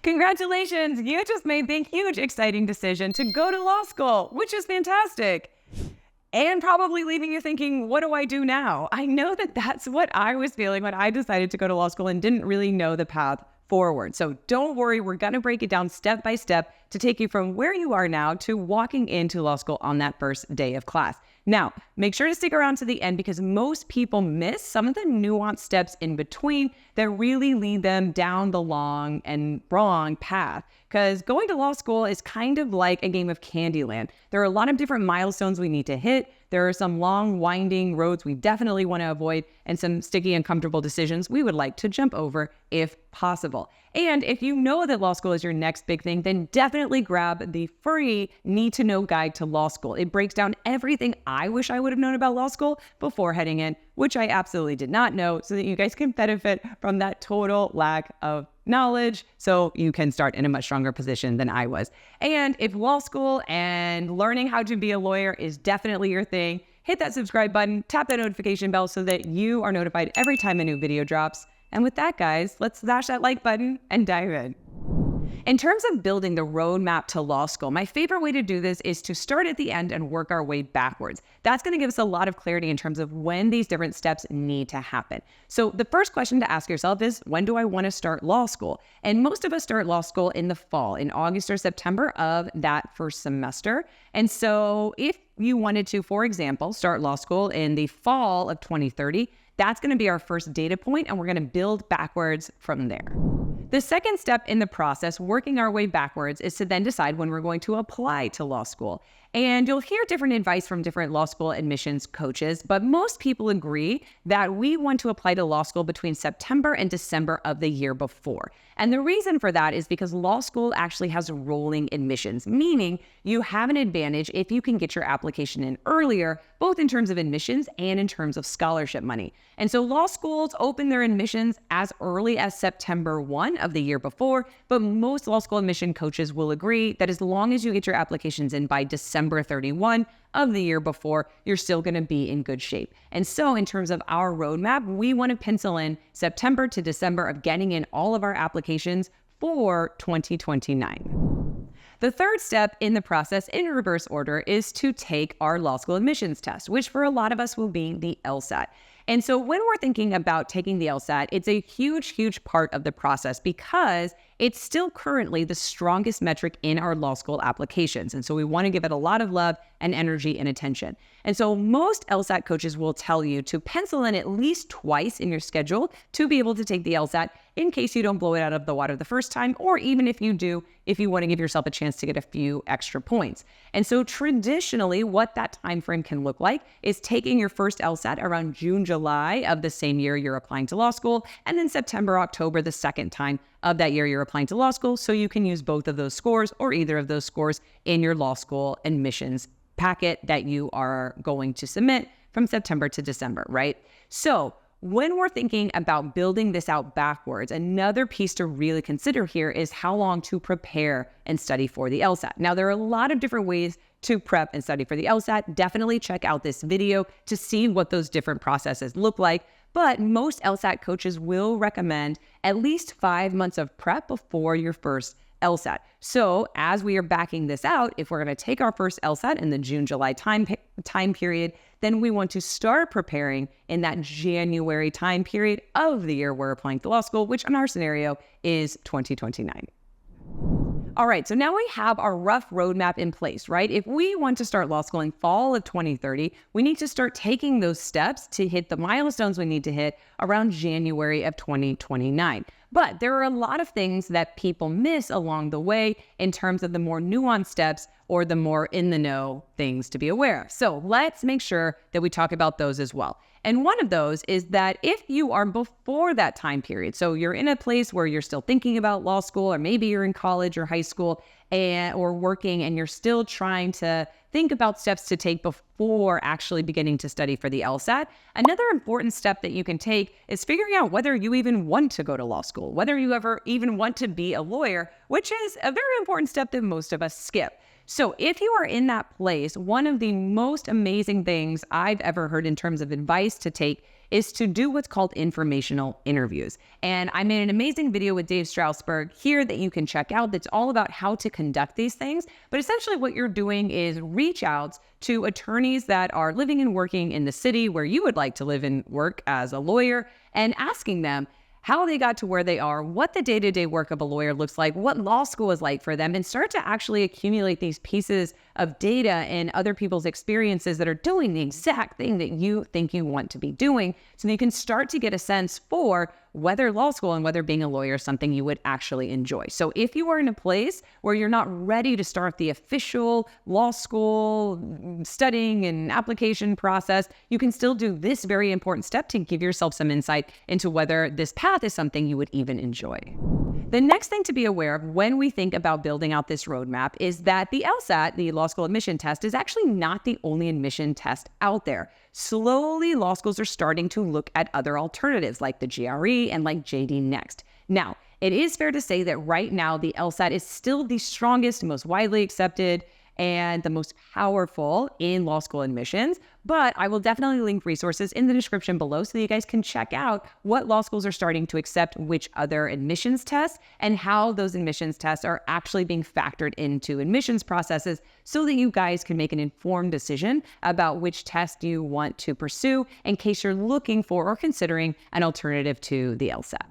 Congratulations, you just made the huge, exciting decision to go to law school, which is fantastic. And probably leaving you thinking, what do I do now? I know that that's what I was feeling when I decided to go to law school and didn't really know the path forward. So don't worry, we're going to break it down step by step to take you from where you are now to walking into law school on that first day of class. Now, make sure to stick around to the end because most people miss some of the nuanced steps in between that really lead them down the long and wrong path. Because going to law school is kind of like a game of Candyland. There are a lot of different milestones we need to hit. There are some long, winding roads we definitely want to avoid, and some sticky, uncomfortable decisions we would like to jump over if possible. And if you know that law school is your next big thing, then definitely grab the free Need to Know Guide to Law School. It breaks down everything I wish I would have known about law school before heading in, which I absolutely did not know, so that you guys can benefit from that total lack of knowledge so you can start in a much stronger position than I was. And if law school and learning how to be a lawyer is definitely your thing, hit that subscribe button, tap that notification bell so that you are notified every time a new video drops. And with that, guys, let's smash that like button and dive in. In terms of building the roadmap to law school, my favorite way to do this is to start at the end and work our way backwards. That's going to give us a lot of clarity in terms of when these different steps need to happen. So the first question to ask yourself is, when do I want to start law school? And most of us start law school in the fall, in August or September of that first semester. And so if you wanted to, for example, start law school in the fall of 2030, that's going to be our first data point, and we're going to build backwards from there. The second step in the process, working our way backwards, is to then decide when we're going to apply to law school. And you'll hear different advice from different law school admissions coaches, but most people agree that we want to apply to law school between September and December of the year before. And the reason for that is because law school actually has rolling admissions, meaning you have an advantage if you can get your application in earlier, both in terms of admissions and in terms of scholarship money. And so law schools open their admissions as early as September 1 of the year before, but most law school admission coaches will agree that as long as you get your applications in by December 31 of the year before, you're still going to be in good shape. And so in terms of our roadmap, we want to pencil in September to December of getting in all of our applications for 2029. The third step in the process, in reverse order, is to take our law school admissions test, which for a lot of us will be the LSAT. And so when we're thinking about taking the LSAT, it's a huge, huge part of the process because it's still currently the strongest metric in our law school applications. And so we want to give it a lot of love and energy and attention. And so most LSAT coaches will tell you to pencil in at least twice in your schedule to be able to take the LSAT in case you don't blow it out of the water the first time, or even if you do, if you want to give yourself a chance to get a few extra points. And so traditionally, what that time frame can look like is taking your first LSAT around June, July of the same year you're applying to law school, and then September, October, the second time of that year you're applying to law school, so you can use both of those scores or either of those scores in your law school admissions packet that you are going to submit from September to December, right? So when we're thinking about building this out backwards, another piece to really consider here is how long to prepare and study for the LSAT. Now, there are a lot of different ways to prep and study for the LSAT. Definitely check out this video to see what those different processes look like. But most LSAT coaches will recommend at least 5 months of prep before your first LSAT. So as we are backing this out, if we're going to take our first LSAT in the June-July time period, then we want to start preparing in that January time period of the year we're applying to law school, which in our scenario is 2029. All right, so now we have our rough roadmap in place, right? If we want to start law school in fall of 2030, we need to start taking those steps to hit the milestones we need to hit around January of 2029. But there are a lot of things that people miss along the way in terms of the more nuanced steps or the more in the know things to be aware of. So let's make sure that we talk about those as well. And one of those is that if you are before that time period, so you're in a place where you're still thinking about law school, or maybe you're in college or high school or working, and you're still trying to think about steps to take before actually beginning to study for the LSAT, another important step that you can take is figuring out whether you even want to go to law school, whether you ever even want to be a lawyer, which is a very important step that most of us skip. So if you are in that place, one of the most amazing things I've ever heard in terms of advice to take is to do what's called informational interviews. And I made an amazing video with Dave Strausberg here that you can check out that's all about how to conduct these things. But essentially what you're doing is reach out to attorneys that are living and working in the city where you would like to live and work as a lawyer and asking them how they got to where they are, what the day-to-day work of a lawyer looks like, what law school is like for them, and start to actually accumulate these pieces of data and other people's experiences that are doing the exact thing that you think you want to be doing, so that you can start to get a sense for whether law school and whether being a lawyer is something you would actually enjoy. So if you are in a place where you're not ready to start the official law school studying and application process, you can still do this very important step to give yourself some insight into whether this path is something you would even enjoy. The next thing to be aware of when we think about building out this roadmap is that the LSAT, the law school admission test, is actually not the only admission test out there. Slowly, law schools are starting to look at other alternatives like the GRE and like JD Next. Now, it is fair to say that right now the LSAT is still the strongest, most widely accepted, and the most powerful in law school admissions, but I will definitely link resources in the description below so that you guys can check out what law schools are starting to accept which other admissions tests and how those admissions tests are actually being factored into admissions processes so that you guys can make an informed decision about which test you want to pursue in case you're looking for or considering an alternative to the LSAT.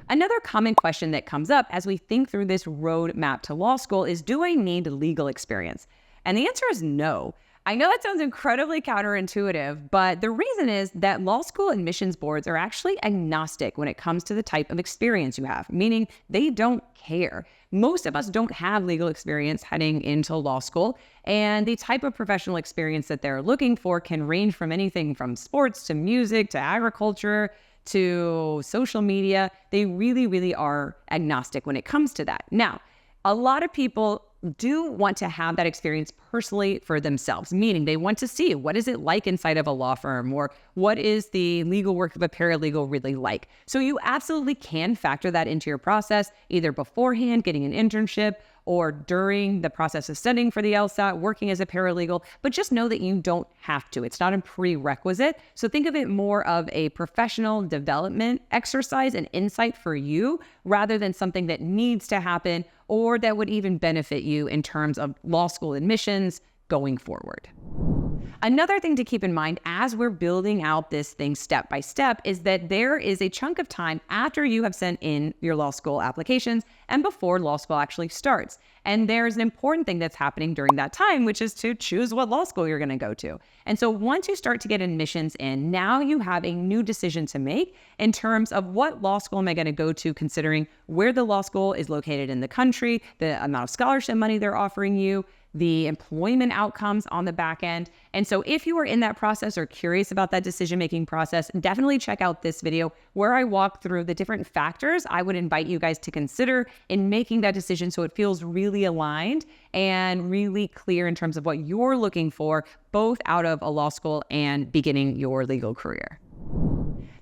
Another common question that comes up as we think through this roadmap to law school is, do I need legal experience? And the answer is no. I know that sounds incredibly counterintuitive, but the reason is that law school admissions boards are actually agnostic when it comes to the type of experience you have, meaning they don't care. Most of us don't have legal experience heading into law school, and the type of professional experience that they're looking for can range from anything from sports to music to agriculture to social media. They really, really are agnostic when it comes to that. Now, a lot of people do want to have that experience personally for themselves, meaning they want to see what is it like inside of a law firm, or what is the legal work of a paralegal really like. So you absolutely can factor that into your process, either beforehand, getting an internship, or during the process of studying for the LSAT, working as a paralegal, but just know that you don't have to. It's not a prerequisite. So think of it more of a professional development exercise and insight for you rather than something that needs to happen or that would even benefit you in terms of law school admissions going forward. Another thing to keep in mind as we're building out this thing step by step is that there is a chunk of time after you have sent in your law school applications and before law school actually starts. And there's an important thing that's happening during that time, which is to choose what law school you're going to go to. And so once you start to get admissions in, now you have a new decision to make in terms of what law school am I going to go to, considering where the law school is located in the country, the amount of scholarship money they're offering you, the employment outcomes on the back end. And so if you are in that process or curious about that decision-making process, definitely check out this video where I walk through the different factors I would invite you guys to consider in making that decision so it feels really aligned and really clear in terms of what you're looking for, both out of a law school and beginning your legal career.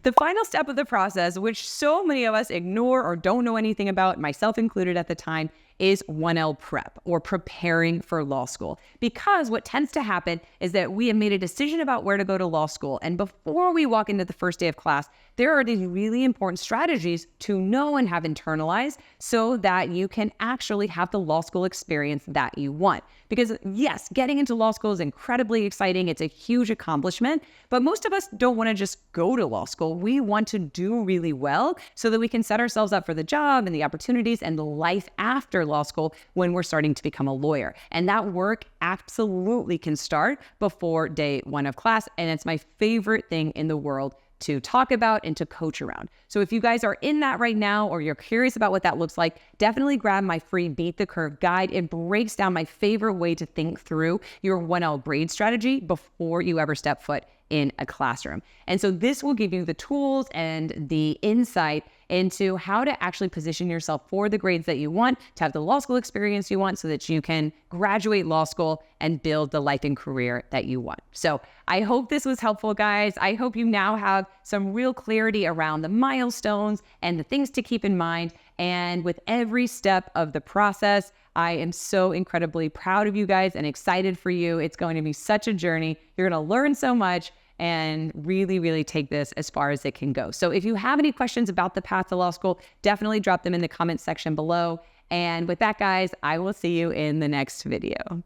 The final step of the process, which so many of us ignore or don't know anything about, myself included at the time, is 1L prep, or preparing for law school. Because what tends to happen is that we have made a decision about where to go to law school, and before we walk into the first day of class, there are these really important strategies to know and have internalized so that you can actually have the law school experience that you want. Because yes, getting into law school is incredibly exciting. It's a huge accomplishment, but most of us don't want to just go to law school. We want to do really well so that we can set ourselves up for the job and the opportunities and the life after law school when we're starting to become a lawyer. And that work absolutely can start before day one of class. And it's my favorite thing in the world to talk about and to coach around. So if you guys are in that right now, or you're curious about what that looks like, definitely grab my free Beat the Curve guide. It breaks down my favorite way to think through your 1L grade strategy before you ever step foot in a classroom. And so this will give you the tools and the insight into how to actually position yourself for the grades that you want, to have the law school experience you want so that you can graduate law school and build the life and career that you want. So I hope this was helpful, guys. I hope you now have some real clarity around the milestones and the things to keep in mind. And with every step of the process, I am so incredibly proud of you guys and excited for you. It's going to be such a journey. You're going to learn so much. and really, really take this as far as it can go. So if you have any questions about the path to law school, definitely drop them in the comments section below. And with that, guys, I will see you in the next video.